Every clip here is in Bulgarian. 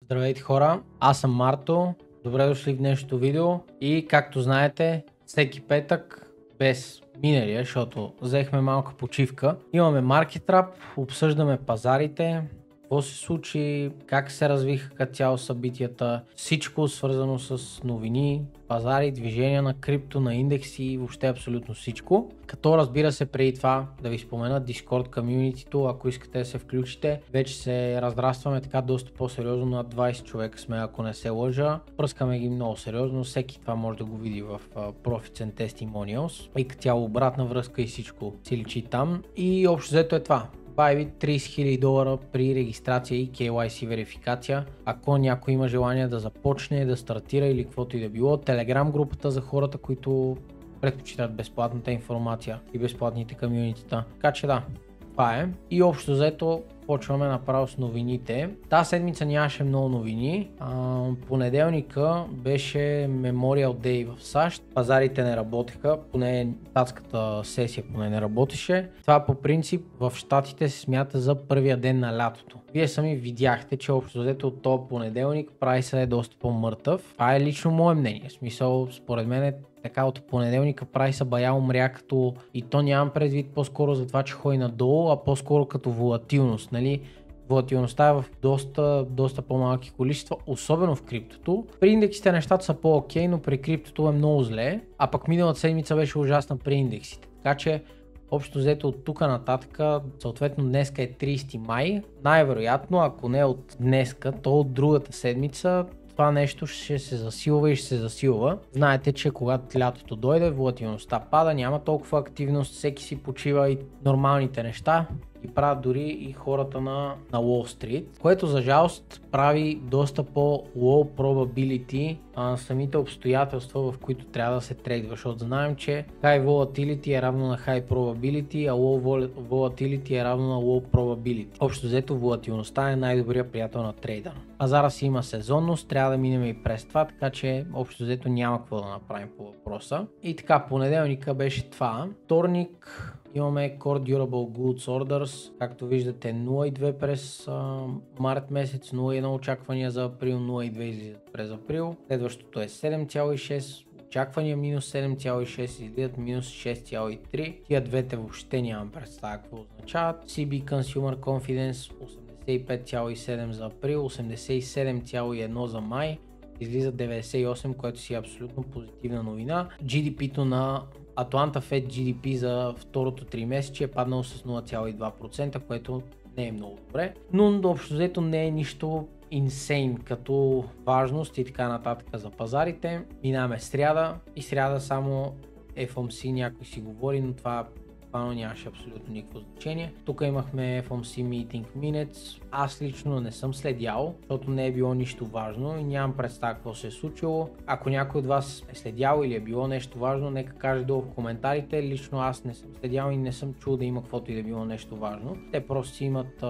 Здравейте хора, аз съм Марто, добре дошли в днешното видео и както знаете, всеки петък без миналия, защото взехме малка почивка, имаме MarketWrap, обсъждаме пазарите, какво се случи, как се развиха като цяло събитията, всичко свързано с новини, пазари, движения на крипто, на индекси и въобще абсолютно всичко. Като разбира се преди това да ви спомена Discord комюнитито, ако искате да се включите, вече се разрастваме така доста по-сериозно, над 20 човека сме, ако не се лъжа. Пръскаме ги много сериозно, всеки това може да го види в Profits and Testimonials и като цяло обратна връзка и всичко си личи там и общо взето е това. Bybit $30,000 при регистрация и KYC верификация. Ако някой има желание да започне, да стартира или каквото и да било, Telegram групата за хората, които предпочитат безплатната информация и безплатните комюнитита. Така че да, това е. И общо взето почваме направо с новините. Тази седмица нямаше много новини. Понеделника беше Memorial Day в САЩ. Пазарите не работеха, поне татската сесия поне не работеше. Това по принцип в щатите се смята за първия ден на лятото. Вие сами видяхте, че общо взето от този понеделник прайсът е доста по-мъртъв. Това е лично мое мнение. В смисъл, според мен така от понеделника прайса бая умря като, и то нямам предвид по-скоро за това, че ходи надолу, а по-скоро като волатилност, нали? Волатилността е в доста по-малки количества, особено в криптото. При индексите нещата са по-окей, но при криптото е много зле, а пък миналата седмица беше ужасна при индексите. Така че общо взето от тук нататък, съответно днеска е 30 май, най-вероятно, ако не от днеска, то от другата седмица това нещо ще се засилва и ще се засилва. Знаете, че когато лятото дойде, волатилността пада, няма толкова активност, всеки си почива и нормалните неща и правят дори и хората на Wall Street, което за жалост прави доста по-low probability самите обстоятелства, в които трябва да се трейдва, защото знаем, че high volatility е равно на high probability, а low volatility е равно на low probability. Общо взето волатилността е най-добрият приятел на трейдера. Пазара си има сезонност, трябва да минем и през това, така че общо взето няма какво да направим по въпроса. И така, понеделника беше това. Вторник имаме Core Durable Goods Orders, както виждате 0,2 през март месец, 0,1 очаквания за април, 0,2 излизат през април. Следващото е 7,6, очаквания минус 7,6, излизат минус 6,3. Тия двете въобще нямам представа какво означават. CB Consumer Confidence 85,7 за април, 87,1 за май, излиза 98, което си е абсолютно позитивна новина. GDP-то на Atlanta Fed GDP за второто 3 месече е паднало с 0,2%, което не е много добре, но общо взето не е нищо insane като важност и така нататък за пазарите. Минаваме сряда и сряда само FOMC някой си говори, но това нямаше абсолютно никакво значение. Тук имахме FOMC Meeting Minutes. Аз лично не съм следял, защото не е било нищо важно и нямам представа какво се е случило. Ако някой от вас е следял или е било нещо важно, нека каже долу в коментарите. Лично аз не съм следял и не съм чул да има каквото и да било нещо важно. Те просто си имат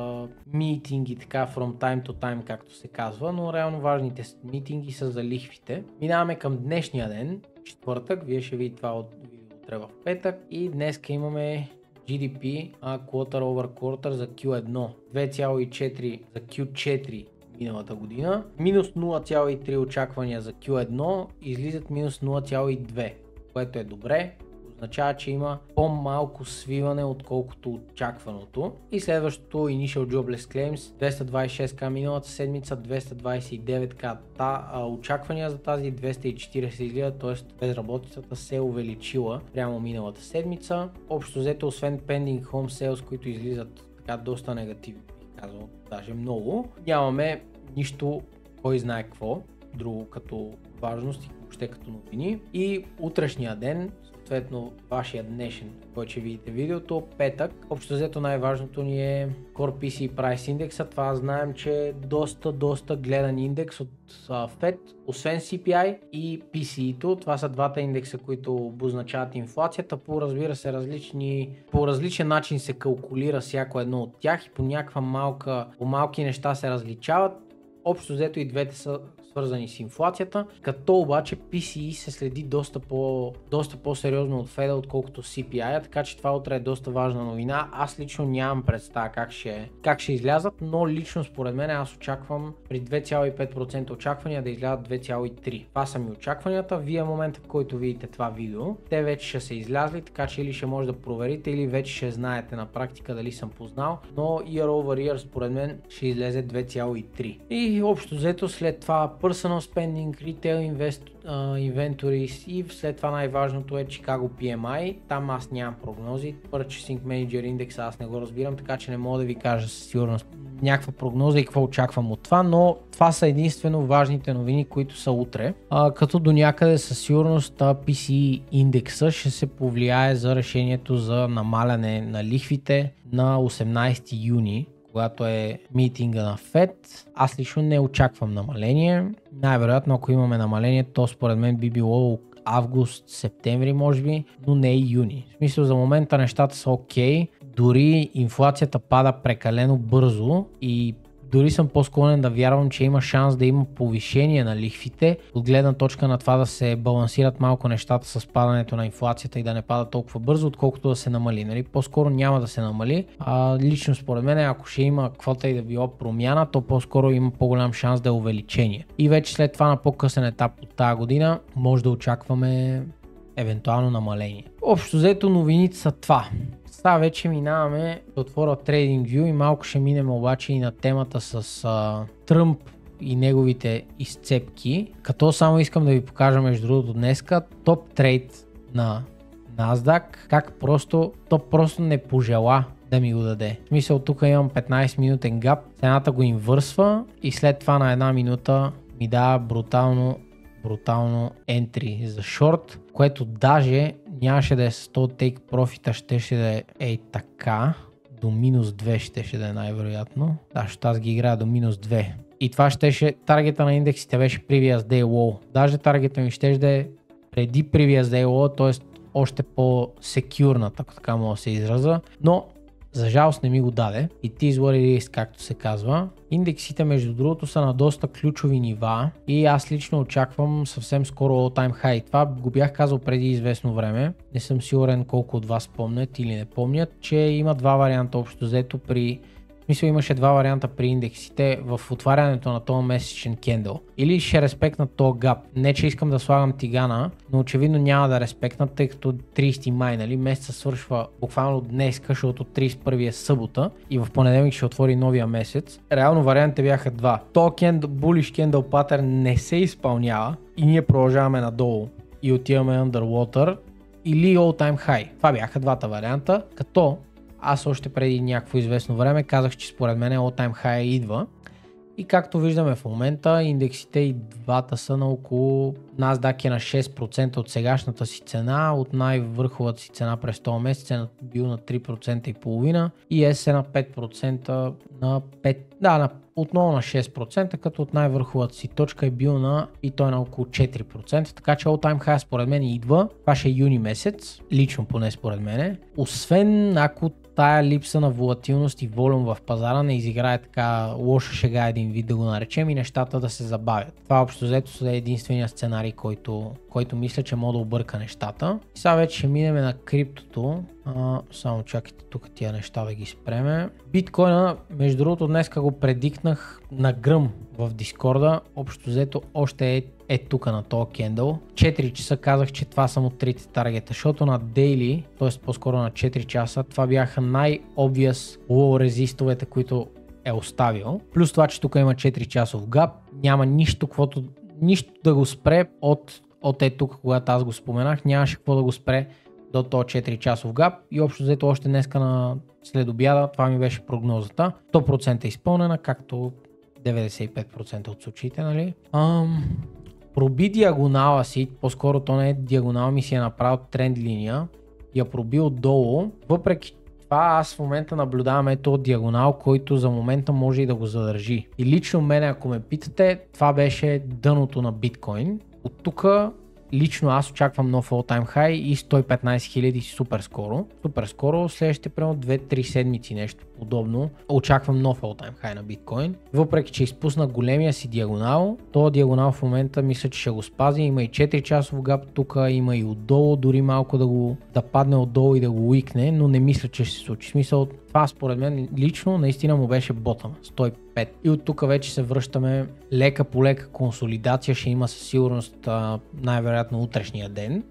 митинги така from time to time, както се казва, но реално важните митинги са за лихвите. Минаваме към днешния ден, четвъртък, вие ще видите това от в петък и днес имаме GDP quarter over quarter за Q1 2,4 за Q4 миналата година, минус 0,3 очаквания за Q1, излизат минус 0,2, което е добре. Означава, че има по-малко свиване отколкото очакваното. И следващото Initial Jobless Claims 226к миналата седмица, 229к очаквания за тази 240 излизат, т.е. безработицата се е увеличила прямо миналата седмица. Общо взето, освен Pending Home Sales, които излизат така доста негативно, казвам, даже много, нямаме нищо, кой знае какво друго като важност и въобще като новини. И утрешния ден, съответно вашия днешен, който ще видите видеото, петък. Общо взето най-важното ни е Core PC Price индекса. Това знаем, че е доста гледан индекс от Fed, освен CPI и PCE-то. Това са двата индекса, които обозначават инфлацията. По различен начин се калкулира всяко едно от тях и по някаква малки неща се различават. Общо взето и двете са свързани с инфлацията, като обаче PCE се следи доста по-сериозно от Феда, отколкото CPI, така че това утре е доста важна новина. Аз лично нямам представа как ще излязат, но лично според мен аз очаквам при 2,5% очаквания да излязат 2,3%. Това са ми очакванията. Вие в момента, в който видите това видео, те вече ще са излязли, така че или ще може да проверите, или вече ще знаете на практика дали съм познал, но year over year според мен ще излезе 2,3%. И общо взето след това Personal Spending, Retail Inventories и след това най-важното е Chicago PMI. Там аз нямам прогнози. Purchasing Manager Index аз не го разбирам, така че не мога да ви кажа със сигурност някаква прогноза и какво очаквам от това, но това са единствено важните новини, които са утре. Като до някъде със сигурност PCE индекса ще се повлияе за решението за намаляне на лихвите на 18 юни, когато е митинга на Fed. Аз лично не очаквам намаление. Най-вероятно, ако имаме намаление, то според мен би било август, септември може би, но не и юни. В смисъл, за момента нещата са окей. Дори инфлацията пада прекалено бързо и дори съм по-склонен да вярвам, че има шанс да има повишение на лихвите, от гледна точка на това да се балансират малко нещата с падането на инфлацията и да не пада толкова бързо, отколкото да се намали. Нали? По-скоро няма да се намали. Лично според мен, ако ще има каквото и да било промяна, то по-скоро има по-голям шанс да е увеличение. И вече след това на по-късен етап от тази година може да очакваме евентуално намаление. Общо взето новините са това. Сега вече минаваме да отворя TradingView и малко ще минем обаче и на темата с Тръмп и неговите изцепки. Като само искам да ви покажа между другото днеска топ трейд на NASDAQ, как то просто не пожела да ми го даде. В смисъл, тук имам 15 минутен гап, цената го инвърсва и след това на една минута ми дава брутално entry за шорт, което даже нямаше да е с 100 take profit, щеше да е така, до минус 2 щеше да е най-вероятно. Да, защото аз ги играя до минус 2. И това щеше, таргета на индексите беше previous day low. Даже таргета ми щеше да е преди previous day low, т.е. още по-секюрна, ако така мога да се израза, но за жалост не ми го даде. It is what it is, както се казва. Индексите между другото са на доста ключови нива и аз лично очаквам съвсем скоро all-time high. Това го бях казал преди известно време. Не съм сигурен колко от вас помнят или не помнят, че има два варианта общо взето имаше два варианта при индексите в отварянето на този месечен кендъл. Или ще респектнат този гап. Не, че искам да слагам тигана, но очевидно няма да респектнат, тъй като 30 май, нали, месеца свършва буквално днес, защото 31 е събота и в понеделник ще отвори новия месец. Реално вариантите бяха два. То bullish candle pattern не се изпълнява и ние продължаваме надолу и отиваме underwater, или all time high. Това бяха двата варианта, като аз още преди някакво известно време казах, че според мен all time high идва. И както виждаме в момента, индексите и двата са на около, NASDAQ е на 6% от сегашната си цена, от най-върховата си цена през този месец е бил на 3,5% и S е на 5% отново на 6%, като от най-върховата си точка е бил и той е на около 4%, така че all time high според мен идва, това ще е юни месец, лично поне според мен, освен ако тая липса на волатилност и волюм в пазара не изиграе така лоша шега един вид да го наречем и нещата да се забавят. Това общо взето е единствения сценарий, който мисля, че може да обърка нещата. И сега вече ще минем на криптото. Само чакайте тук тия неща да ги спреме. Биткоина, между другото, днеска го предикнах на гръм в Дискорда. Общо взето още е тук на този кендъл. 4 часа казах, че това са му трите таргета, защото на дейли, т.е. по-скоро на 4 часа, това бяха най-obvious low резистовете, които е оставил. Плюс това, че тук има 4 часов гап, няма нищо да го спре от тук, когато аз го споменах, нямаше какво да го спре до този 4 часов гап и общо взето още днеска на след обяда, това ми беше прогнозата. 100% е изпълнена, както 95% от случаите, нали? Проби диагонала си, по-скоро то не е диагонал, ми си е направил тренд линия, я проби отдолу, въпреки това аз в момента наблюдавам този диагонал, който за момента може и да го задържи. И лично мене, ако ме питате, това беше дъното на биткоин. От тук лично аз очаквам нов all-time high и 115 000 супер скоро. Следващите примерно 2-3 седмици нещо. подобно. Очаквам нов all-time high на биткоин. Въпреки че изпусна големия си диагонал, то диагонал в момента мисля, че ще го спази. Има и 4 часов гап тук, има и отдолу, дори малко да падне отдолу и да го уикне, но не мисля, че ще се случи. В смисъл, това според мен лично наистина му беше ботъм, 105. И от тук вече се връщаме лека по лека консолидация, ще има със сигурност най-вероятно утрешния ден.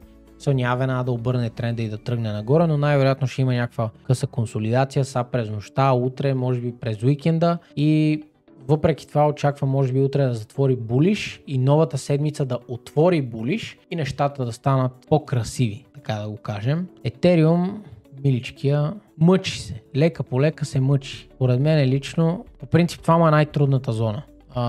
Няма веднага да обърне тренда и да тръгне нагоре, но най-вероятно ще има някаква къса консолидация са през нощта, утре, може би през уикенда и въпреки това очаквам може би утре да затвори булиш и новата седмица да отвори булиш и нещата да станат по-красиви, така да го кажем. Етериум, миличкия, мъчи се, лека по лека се мъчи. Поред мен лично, по принцип това е най-трудната зона.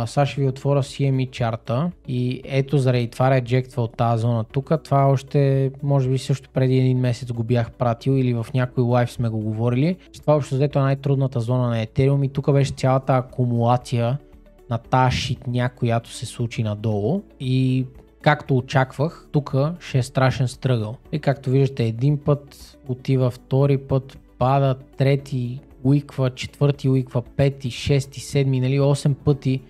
Сега ще ви отворя CME чарта и ето заради това реджектва от тази зона тук. Това още, може би също преди един месец го бях пратил или в някой лайв сме го говорили. Че това общо взето е най-трудната зона на Ethereum и тук беше цялата акумулация на тази шитня, която се случи надолу и както очаквах, тук ще е страшен стръгъл. И както виждате, един път отива, втори път пада, трети уиква, четвърти уиква, пети, шести, седми, 8 пъти.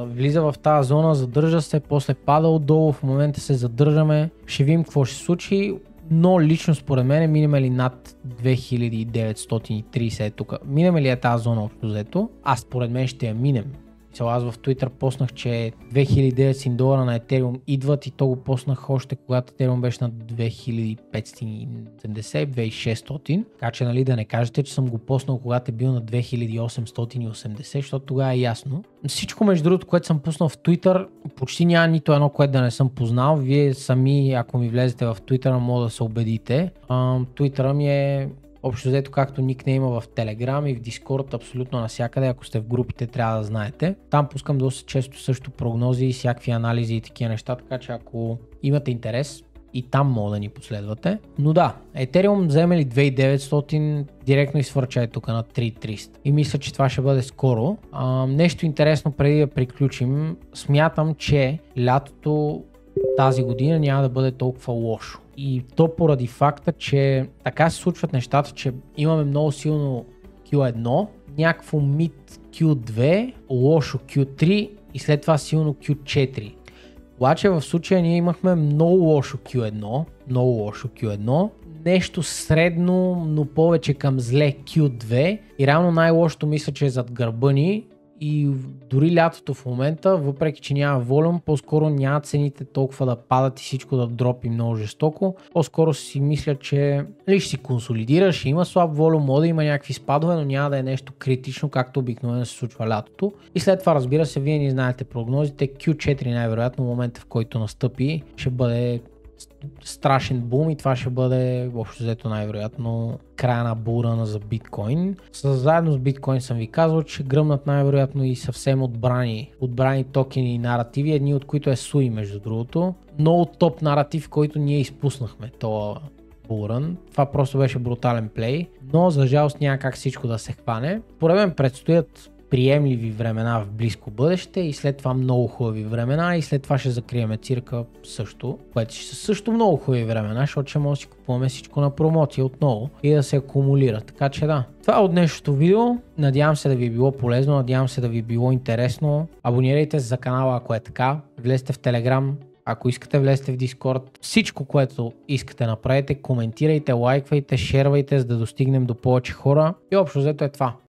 Влиза в тази зона, задържа се, после пада отдолу, в момента се задържаме. Ще видим какво ще се случи, но лично според мен минем ли над 2930 тук. Минем ли е тази зона общо взето? Аз според мен ще я минем. Аз в Twitter поснах, че $2900 на Ethereum идват и то го поснах още когато Ethereum беше на 2570-2600. Така че да не кажете, че съм го поснал когато е бил на 2880, защото тогава е ясно. Всичко между другото, което съм пуснал в Twitter, почти няма нито едно, което да не съм познал. Вие сами, ако ми влезете в Twitter, може да се убедите. Twitter ми е общо взето както никнейма в Telegram и в Discord, абсолютно навсякъде, ако сте в групите трябва да знаете. Там пускам доста често също прогнози и всякакви анализи и такива неща, така че ако имате интерес и там мога да ни последвате. Но да, Ethereum вземе ли 2900, директно изфърчай тук на 3300 и мисля, че това ще бъде скоро. Нещо интересно преди да приключим, смятам, че лятото тази година няма да бъде толкова лошо. И то поради факта, че така се случват нещата, че имаме много силно Q1, някакво мид Q2, лошо Q3 и след това силно Q4. Обаче в случая ние имахме много лошо Q1, нещо средно, но повече към зле Q2 и реално най-лошото мисля, че е зад гърба ни. И дори лятото в момента, въпреки че няма волюм, по-скоро няма цените толкова да падат и всичко да дропи много жестоко. По-скоро си мисля, че ще си консолидира, ще има слаб волюм, може да има някакви спадове, но няма да е нещо критично, както обикновено се случва лятото. И след това, разбира се, вие не знаете прогнозите. Q4 най-вероятно в момента, в който настъпи, ще бъде страшен бум и това ще бъде общо взето най-вероятно края на булрана за биткоин. Заедно с биткоин съм ви казал, че гръмнат най-вероятно и съвсем отбрани токени и наративи, едни от които е SUI между другото. Много топ наратив, който ние изпуснахме това булран. Това просто беше брутален плей, но за жалост няма как всичко да се хване. Поред мен предстоят приемливи времена в близко бъдеще и след това много хубави времена и след това ще закриеме цирка също, което ще са също много хубави времена, защото ще може да си купуваме всичко на промоция отново и да се акумулира. Така че да, това е от днешното видео. Надявам се да ви е било полезно, надявам се да ви е било интересно. Абонирайте се за канала, ако е така. Влезте в Telegram. Ако искате, влезте в Discord. Всичко, което искате, направете, коментирайте, лайквайте, шервайте, за да достигнем до повече хора. И общо взето е това.